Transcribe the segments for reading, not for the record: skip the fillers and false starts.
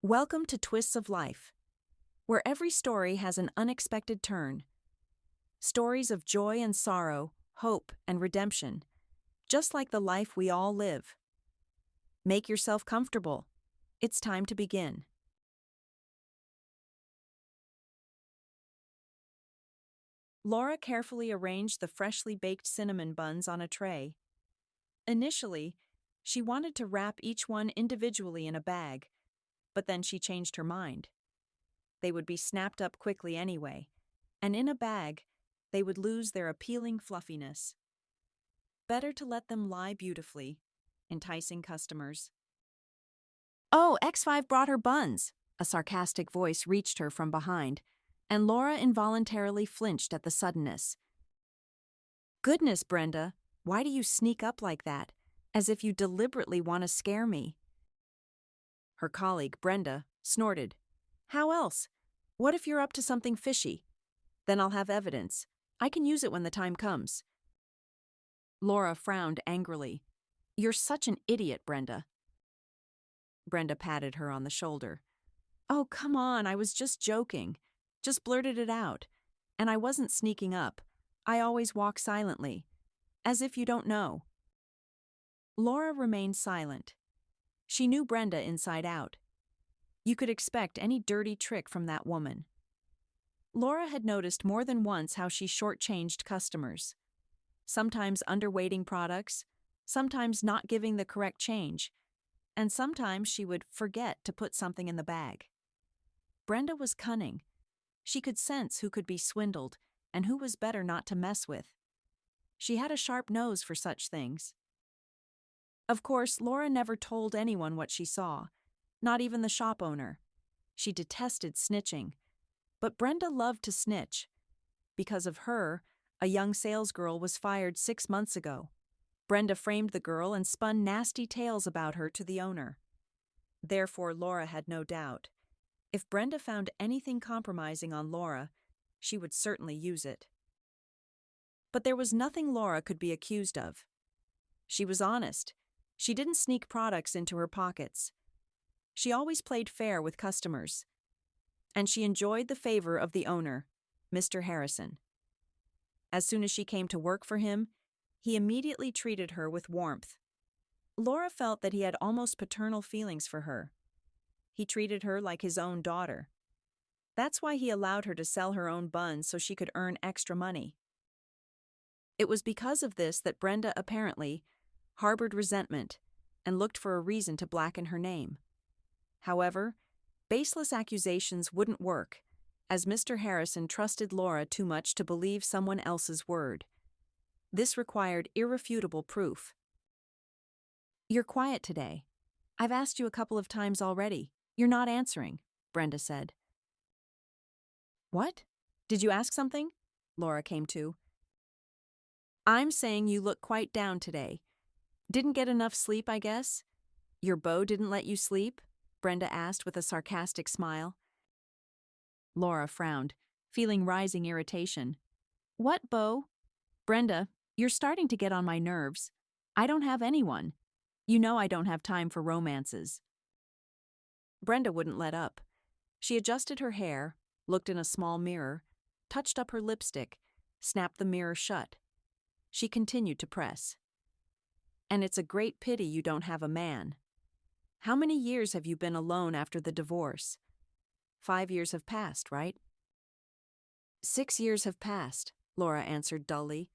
Welcome to Twists of Life, where every story has an unexpected turn. Stories of joy and sorrow, hope and redemption, just like the life we all live. Make yourself comfortable. It's time to begin. Laura carefully arranged the freshly baked cinnamon buns on a tray. Initially, she wanted to wrap each one individually in a bag, but then she changed her mind. They would be snapped up quickly anyway, and in a bag, they would lose their appealing fluffiness. Better to let them lie beautifully, enticing customers. "Oh, X5 brought her buns," a sarcastic voice reached her from behind, and Laura involuntarily flinched at the suddenness. "Goodness, Brenda, why do you sneak up like that, as if you deliberately want to scare me?" Her colleague, Brenda, snorted. "How else? What if you're up to something fishy? Then I'll have evidence. I can use it when the time comes." Laura frowned angrily. "You're such an idiot, Brenda." Brenda patted her on the shoulder. "Oh, come on, I was just joking. Just blurted it out. And I wasn't sneaking up. I always walk silently. As if you don't know." Laura remained silent. She knew Brenda inside out. You could expect any dirty trick from that woman. Laura had noticed more than once how she shortchanged customers. Sometimes underweighting products, sometimes not giving the correct change, and sometimes she would forget to put something in the bag. Brenda was cunning. She could sense who could be swindled and who was better not to mess with. She had a sharp nose for such things. Of course, Laura never told anyone what she saw, not even the shop owner. She detested snitching, but Brenda loved to snitch. Because of her, a young salesgirl was fired 6 months ago. Brenda framed the girl and spun nasty tales about her to the owner. Therefore, Laura had no doubt. If Brenda found anything compromising on Laura, she would certainly use it. But there was nothing Laura could be accused of. She was honest. She didn't sneak products into her pockets. She always played fair with customers. And she enjoyed the favor of the owner, Mr. Harrison. As soon as she came to work for him, he immediately treated her with warmth. Laura felt that he had almost paternal feelings for her. He treated her like his own daughter. That's why he allowed her to sell her own buns so she could earn extra money. It was because of this that Brenda apparently harbored resentment and looked for a reason to blacken her name. However, baseless accusations wouldn't work, as Mr. Harrison trusted Laura too much to believe someone else's word. This required irrefutable proof. "You're quiet today. I've asked you a couple of times already. You're not answering," Brenda said. "What? Did you ask something?" Laura came to. "I'm saying you look quite down today. Didn't get enough sleep, I guess? Your beau didn't let you sleep?" Brenda asked with a sarcastic smile. Laura frowned, feeling rising irritation. "What beau?" "Brenda, you're starting to get on my nerves. I don't have anyone. You know I don't have time for romances." Brenda wouldn't let up. She adjusted her hair, looked in a small mirror, touched up her lipstick, snapped the mirror shut. She continued to press. "And it's a great pity you don't have a man. How many years have you been alone after the divorce? 5 years have passed, right?" "6 years have passed," Laura answered dully.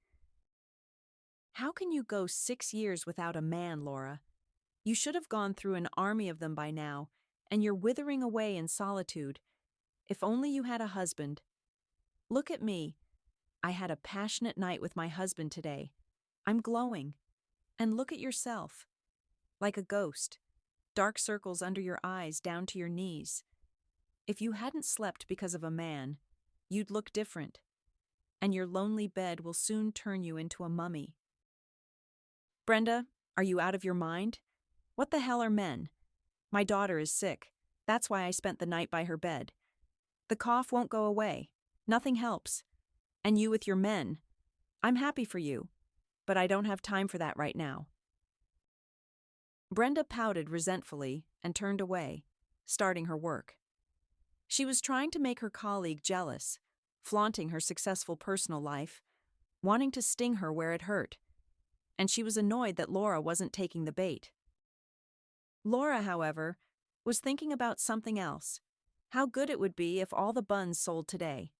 "How can you go 6 years without a man, Laura? You should have gone through an army of them by now, and you're withering away in solitude. If only you had a husband. Look at me. I had a passionate night with my husband today. I'm glowing. And look at yourself. Like a ghost. Dark circles under your eyes down to your knees. If you hadn't slept because of a man, you'd look different. And your lonely bed will soon turn you into a mummy." "Brenda, are you out of your mind? What the hell are men? My daughter is sick. That's why I spent the night by her bed. The cough won't go away. Nothing helps. And you with your men. I'm happy for you, but I don't have time for that right now." Brenda pouted resentfully and turned away. starting her work. She was trying to make her colleague jealous, flaunting her successful personal life, wanting to sting her where it hurt, and she was annoyed that Laura wasn't taking the bait. Laura, however, was thinking about something else: how good it would be if all the buns sold today.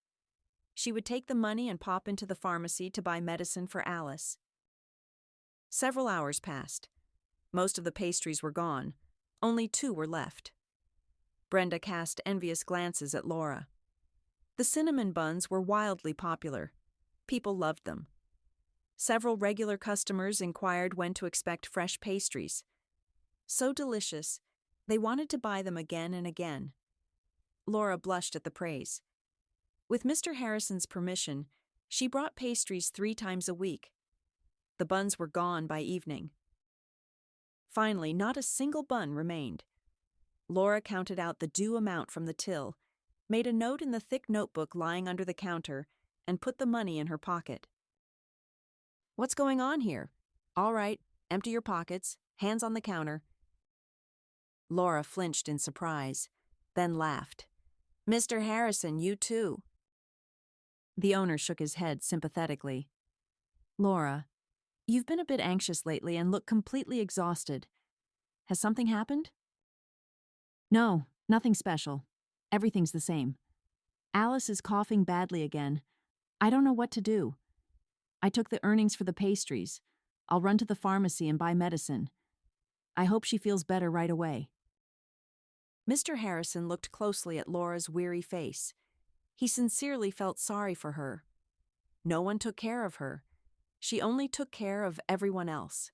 She would take the money and pop into the pharmacy to buy medicine for Alice. Several hours passed. Most of the pastries were gone. Only 2 were left. Brenda cast envious glances at Laura. The cinnamon buns were wildly popular. People loved them. Several regular customers inquired when to expect fresh pastries. So delicious, they wanted to buy them again and again. Laura blushed at the praise. With Mr. Harrison's permission, she brought pastries 3 times a week. The buns were gone by evening. Finally, not a single bun remained. Laura counted out the due amount from the till, made a note in the thick notebook lying under the counter, and put the money in her pocket. "What's going on here? All right, empty your pockets, hands on the counter." Laura flinched in surprise, then laughed. "Mr. Harrison, you too." The owner shook his head sympathetically. "Laura, you've been a bit anxious lately and look completely exhausted. Has something happened?" "No, nothing special. Everything's the same. Alice is coughing badly again. I don't know what to do. I took the earnings for the pastries. I'll run to the pharmacy and buy medicine. I hope she feels better right away." Mr. Harrison looked closely at Laura's weary face. He sincerely felt sorry for her. No one took care of her. She only took care of everyone else.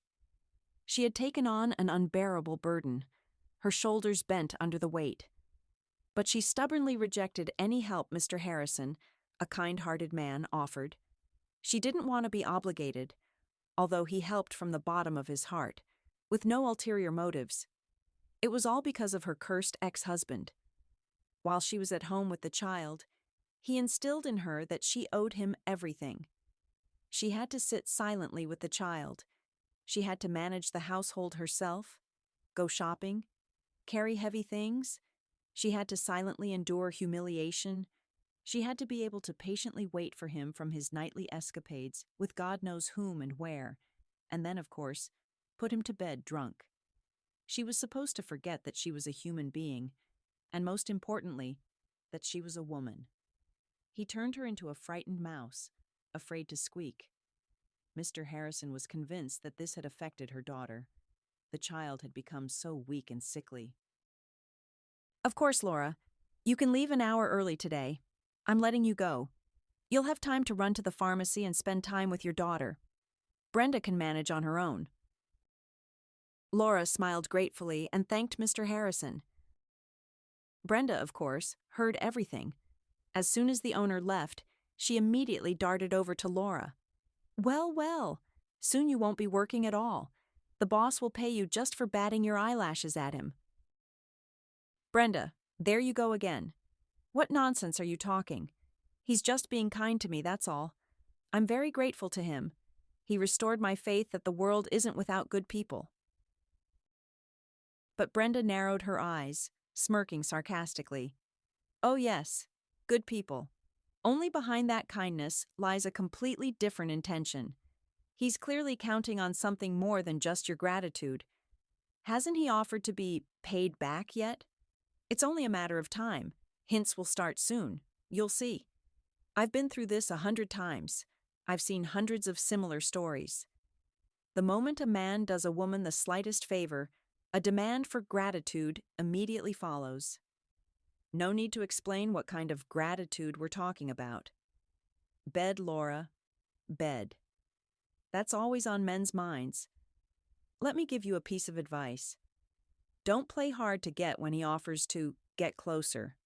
She had taken on an unbearable burden. Her shoulders bent under the weight. But she stubbornly rejected any help Mr. Harrison, a kind-hearted man, offered. She didn't want to be obligated, although he helped from the bottom of his heart, with no ulterior motives. It was all because of her cursed ex-husband. While she was at home with the child, he instilled in her that she owed him everything. She had to sit silently with the child. She had to manage the household herself, go shopping, carry heavy things. She had to silently endure humiliation. She had to be able to patiently wait for him from his nightly escapades with God knows whom and where, and then, of course, put him to bed drunk. She was supposed to forget that she was a human being, and most importantly, that she was a woman. He turned her into a frightened mouse, afraid to squeak. Mr. Harrison was convinced that this had affected her daughter. The child had become so weak and sickly. "Of course, Laura. You can leave an hour early today. I'm letting you go. You'll have time to run to the pharmacy and spend time with your daughter. Brenda can manage on her own." Laura smiled gratefully and thanked Mr. Harrison. Brenda, of course, heard everything. As soon as the owner left, she immediately darted over to Laura. "Well, well, soon you won't be working at all. The boss will pay you just for batting your eyelashes at him." "Brenda, there you go again. What nonsense are you talking? He's just being kind to me, that's all. I'm very grateful to him. He restored my faith that the world isn't without good people." But Brenda narrowed her eyes, smirking sarcastically. "Oh yes, good people. Only behind that kindness lies a completely different intention. He's clearly counting on something more than just your gratitude. Hasn't he offered to be paid back yet? It's only a matter of time. Hints will start soon. You'll see. I've been through this 100 times. I've seen hundreds of similar stories. The moment a man does a woman the slightest favor, a demand for gratitude immediately follows. No need to explain what kind of gratitude we're talking about. Bed, Laura. Bed. That's always on men's minds. Let me give you a piece of advice. Don't play hard to get when he offers to get closer.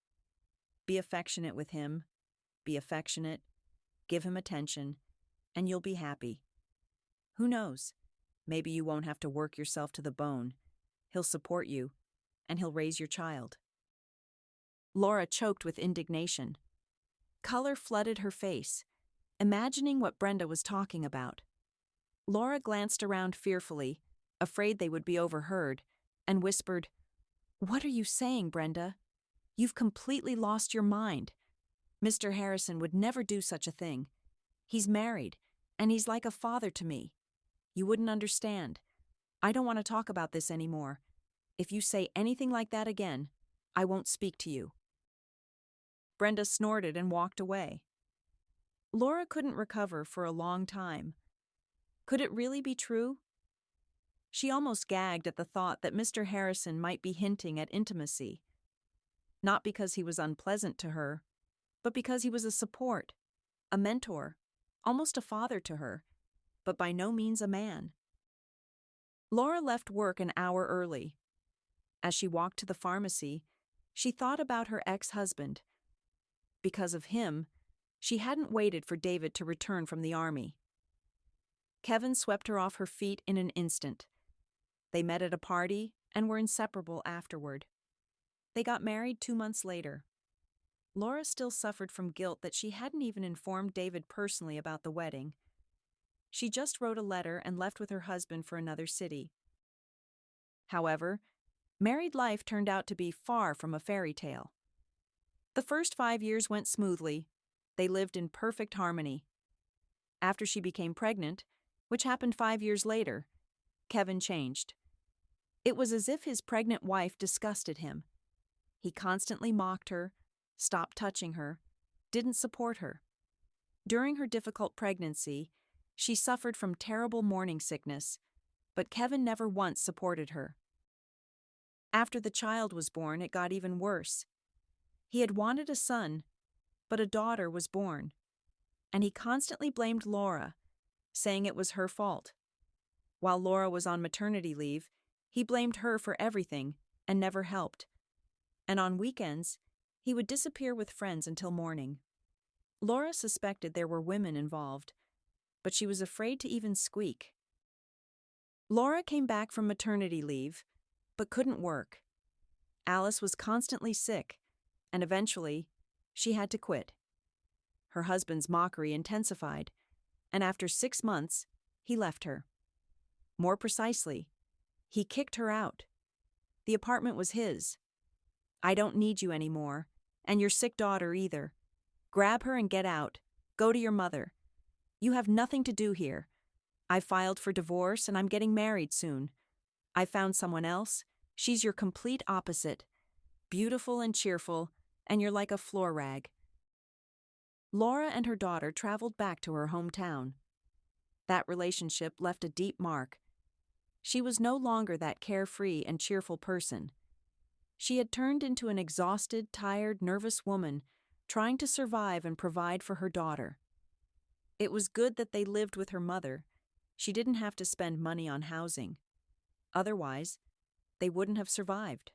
Be affectionate with him. Be affectionate. Give him attention. And you'll be happy. Who knows? Maybe you won't have to work yourself to the bone. He'll support you, and he'll raise your child." Laura choked with indignation. Color flooded her face, imagining what Brenda was talking about. Laura glanced around fearfully, afraid they would be overheard, and whispered, What are you saying, Brenda? You've completely lost your mind. Mr. Harrison would never do such a thing. He's married, and he's like a father to me. You wouldn't understand. I don't want to talk about this anymore. If you say anything like that again, I won't speak to you. Brenda snorted and walked away. Laura couldn't recover for a long time. Could it really be true? She almost gagged at the thought that Mr. Harrison might be hinting at intimacy. Not because he was unpleasant to her, but because he was a support, a mentor, almost a father to her, but by no means a man. Laura left work an hour early. As she walked to the pharmacy, she thought about her ex-husband. Because of him, she hadn't waited for David to return from the army. Kevin swept her off her feet in an instant. They met at a party and were inseparable afterward. They got married 2 months later. Laura still suffered from guilt that she hadn't even informed David personally about the wedding. She just wrote a letter and left with her husband for another city. However, married life turned out to be far from a fairy tale. The first 5 years went smoothly. They lived in perfect harmony. After she became pregnant, which happened 5 years later, Kevin changed. It was as if his pregnant wife disgusted him. He constantly mocked her, stopped touching her, didn't support her. During her difficult pregnancy, she suffered from terrible morning sickness, but Kevin never once supported her. After the child was born, it got even worse. He had wanted a son, but a daughter was born, and he constantly blamed Laura, saying it was her fault. While Laura was on maternity leave, he blamed her for everything and never helped. And on weekends, he would disappear with friends until morning. Laura suspected there were women involved, but she was afraid to even squeak. Laura came back from maternity leave, but couldn't work. Alice was constantly sick, and eventually, she had to quit. Her husband's mockery intensified, and after 6 months, he left her. More precisely, he kicked her out. The apartment was his. "I don't need you anymore, and your sick daughter either. Grab her and get out. Go to your mother. You have nothing to do here. I filed for divorce and I'm getting married soon. I found someone else. She's your complete opposite. Beautiful and cheerful, and you're like a floor rag." Laura and her daughter traveled back to her hometown. That relationship left a deep mark. She was no longer that carefree and cheerful person. She had turned into an exhausted, tired, nervous woman, trying to survive and provide for her daughter. It was good that they lived with her mother. She didn't have to spend money on housing. Otherwise, they wouldn't have survived.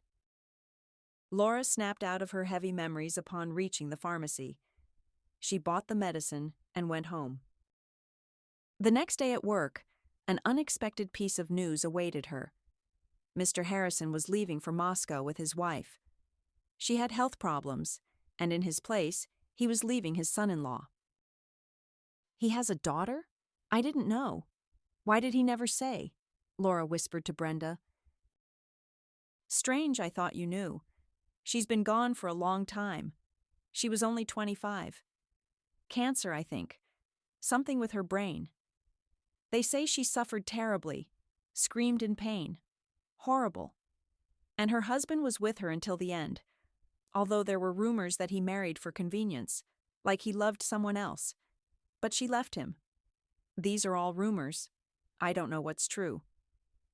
Laura snapped out of her heavy memories upon reaching the pharmacy. She bought the medicine and went home. The next day at work, an unexpected piece of news awaited her. Mr. Harrison was leaving for Moscow with his wife. She had health problems, and in his place, he was leaving his son-in-law. "He has a daughter? I didn't know. Why did he never say?" Laura whispered to Brenda. "Strange, I thought you knew. She's been gone for a long time. She was only 25. Cancer, I think. Something with her brain. They say she suffered terribly, screamed in pain. Horrible. And her husband was with her until the end, although there were rumors that he married for convenience, like he loved someone else. But she left him. These are all rumors. I don't know what's true.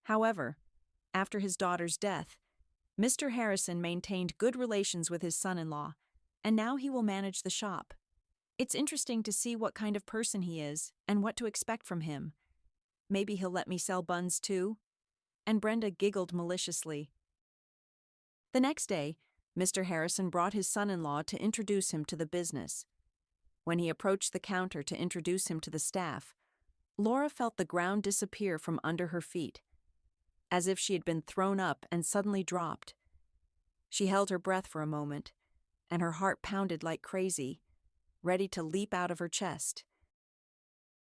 However, after his daughter's death, Mr. Harrison maintained good relations with his son-in-law, and now he will manage the shop. It's interesting to see what kind of person he is and what to expect from him. Maybe he'll let me sell buns too?" And Brenda giggled maliciously. The next day, Mr. Harrison brought his son-in-law to introduce him to the business. When he approached the counter to introduce him to the staff, Laura felt the ground disappear from under her feet, as if she had been thrown up and suddenly dropped. She held her breath for a moment, and her heart pounded like crazy, ready to leap out of her chest.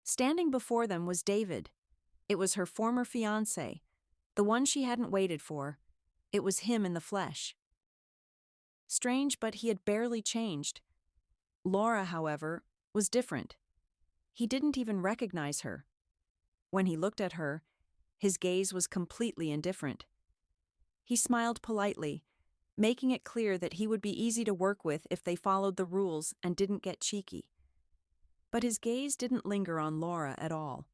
Standing before them was David. It was her former fiancé, the one she hadn't waited for, It was him in the flesh. Strange, but he had barely changed. Laura, however, was different. He didn't even recognize her. When he looked at her, his gaze was completely indifferent. He smiled politely, making it clear that he would be easy to work with if they followed the rules and didn't get cheeky. But his gaze didn't linger on Laura at all.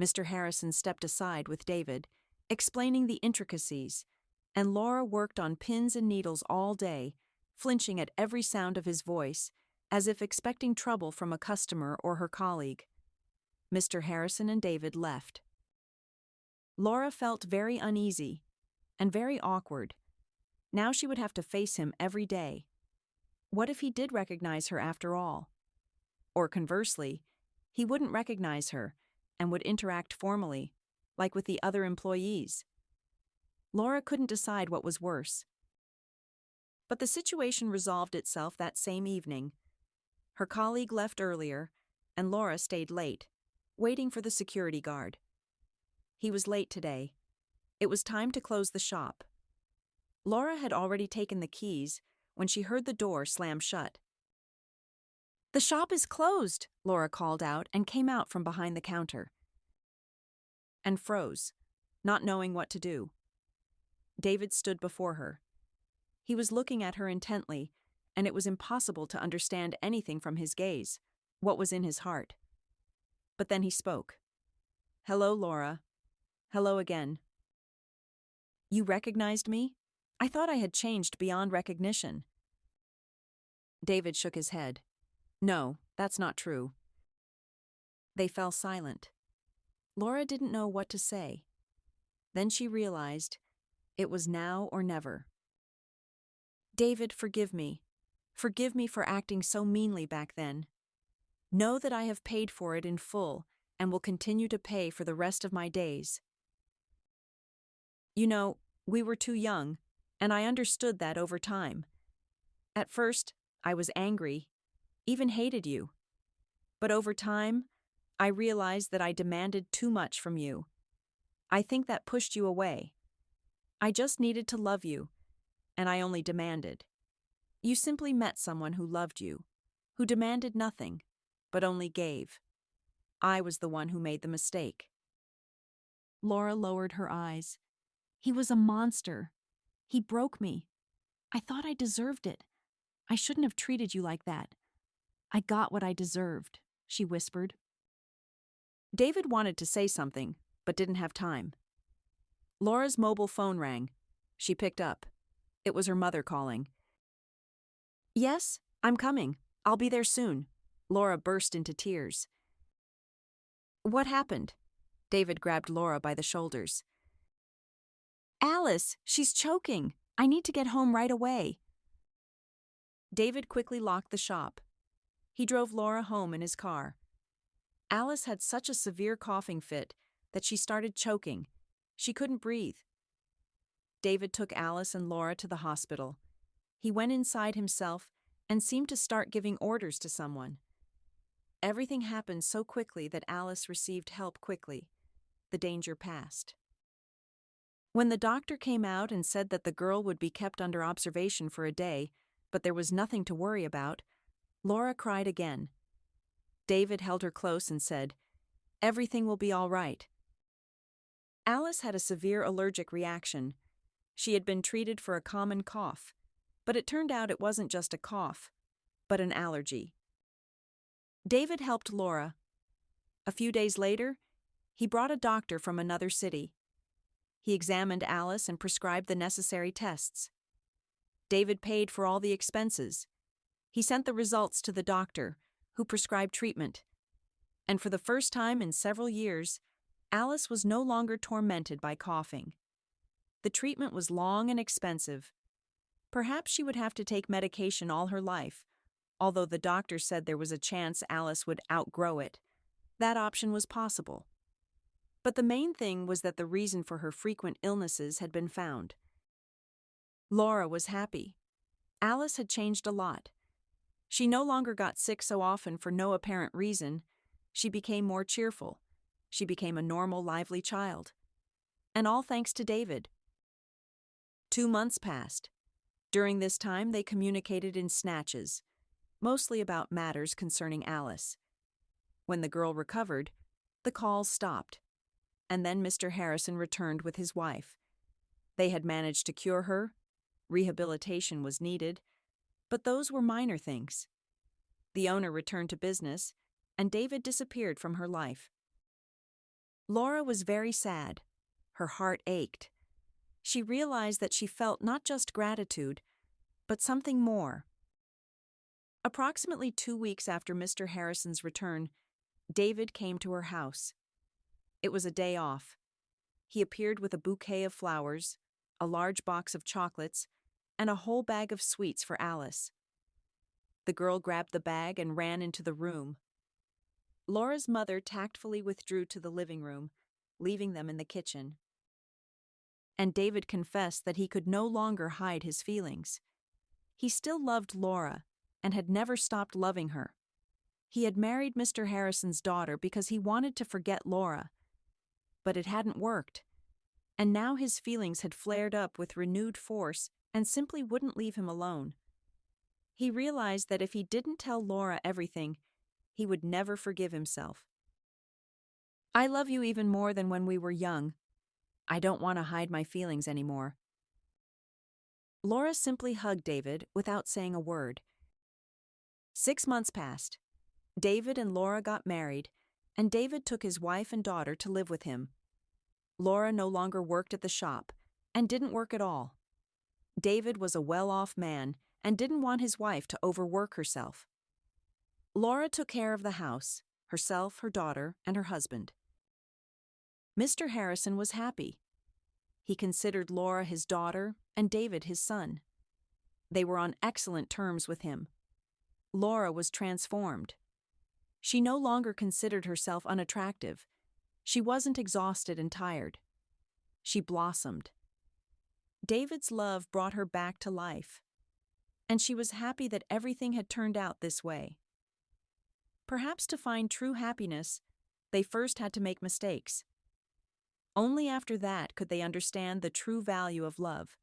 Mr. Harrison stepped aside with David, explaining the intricacies, and Laura worked on pins and needles all day, flinching at every sound of his voice, as if expecting trouble from a customer or her colleague. Mr. Harrison and David left. Laura felt very uneasy and very awkward. Now she would have to face him every day. What if he did recognize her after all? Or conversely, he wouldn't recognize her and would interact formally, like with the other employees. Laura couldn't decide what was worse. But the situation resolved itself that same evening. Her colleague left earlier, and Laura stayed late, waiting for the security guard. He was late today. It was time to close the shop. Laura had already taken the keys when she heard the door slam shut. "The shop is closed," Laura called out and came out from behind the counter. And froze, not knowing what to do. David stood before her. He was looking at her intently, and it was impossible to understand anything from his gaze, what was in his heart. But then he spoke. "Hello, Laura. Hello again." "You recognized me? I thought I had changed beyond recognition." David shook his head. "No, that's not true." They fell silent. Laura didn't know what to say. Then she realized it was now or never. "David, forgive me. Forgive me for acting so meanly back then. Know that I have paid for it in full and will continue to pay for the rest of my days. You know, we were too young, and I understood that over time. At first, I was angry, even hated you. But over time, I realized that I demanded too much from you. I think that pushed you away. I just needed to love you, and I only demanded. You simply met someone who loved you, who demanded nothing, but only gave. I was the one who made the mistake." Laura lowered her eyes. "He was a monster. He broke me. I thought I deserved it. I shouldn't have treated you like that. I got what I deserved," she whispered. David wanted to say something, but didn't have time. Laura's mobile phone rang. She picked up. It was her mother calling. "Yes, I'm coming. I'll be there soon." Laura burst into tears. "What happened?" David grabbed Laura by the shoulders. "Alice, she's choking. I need to get home right away." David quickly locked the shop. He drove Laura home in his car. Alice had such a severe coughing fit that she started choking. She couldn't breathe. David took Alice and Laura to the hospital. He went inside himself and seemed to start giving orders to someone. Everything happened so quickly that Alice received help quickly. The danger passed. When the doctor came out and said that the girl would be kept under observation for a day, but there was nothing to worry about, Laura cried again. David held her close and said, "Everything will be all right." Alice had a severe allergic reaction. She had been treated for a common cough, but it turned out it wasn't just a cough, but an allergy. David helped Laura. A few days later, he brought a doctor from another city. He examined Alice and prescribed the necessary tests. David paid for all the expenses. He sent the results to the doctor, who prescribed treatment. And for the first time in several years, Alice was no longer tormented by coughing. The treatment was long and expensive. Perhaps she would have to take medication all her life, although the doctor said there was a chance Alice would outgrow it. That option was possible. But the main thing was that the reason for her frequent illnesses had been found. Laura was happy. Alice had changed a lot. She no longer got sick so often for no apparent reason. She became more cheerful. She became a normal, lively child. And all thanks to David. 2 months passed. During this time, they communicated in snatches, mostly about matters concerning Alice. When the girl recovered, the calls stopped, and then Mr. Harrison returned with his wife. They had managed to cure her, rehabilitation was needed, but those were minor things. The owner returned to business, and David disappeared from her life. Laura was very sad. Her heart ached. She realized that she felt not just gratitude, but something more. Approximately 2 weeks after Mr. Harrison's return, David came to her house. It was a day off. He appeared with a bouquet of flowers, a large box of chocolates, and a whole bag of sweets for Alice. The girl grabbed the bag and ran into the room. Laura's mother tactfully withdrew to the living room, leaving them in the kitchen. And David confessed that he could no longer hide his feelings. He still loved Laura and had never stopped loving her. He had married Mr. Harrison's daughter because he wanted to forget Laura. But it hadn't worked. And now his feelings had flared up with renewed force and simply wouldn't leave him alone. He realized that if he didn't tell Laura everything, he would never forgive himself. "I love you even more than when we were young. I don't want to hide my feelings anymore." Laura simply hugged David without saying a word. 6 months passed. David and Laura got married, and David took his wife and daughter to live with him. Laura no longer worked at the shop, and didn't work at all. David was a well-off man and didn't want his wife to overwork herself. Laura took care of the house, herself, her daughter, and her husband. Mr. Harrison was happy. He considered Laura his daughter and David his son. They were on excellent terms with him. Laura was transformed. She no longer considered herself unattractive. She wasn't exhausted and tired. She blossomed. David's love brought her back to life, and she was happy that everything had turned out this way. Perhaps to find true happiness, they first had to make mistakes. Only after that could they understand the true value of love.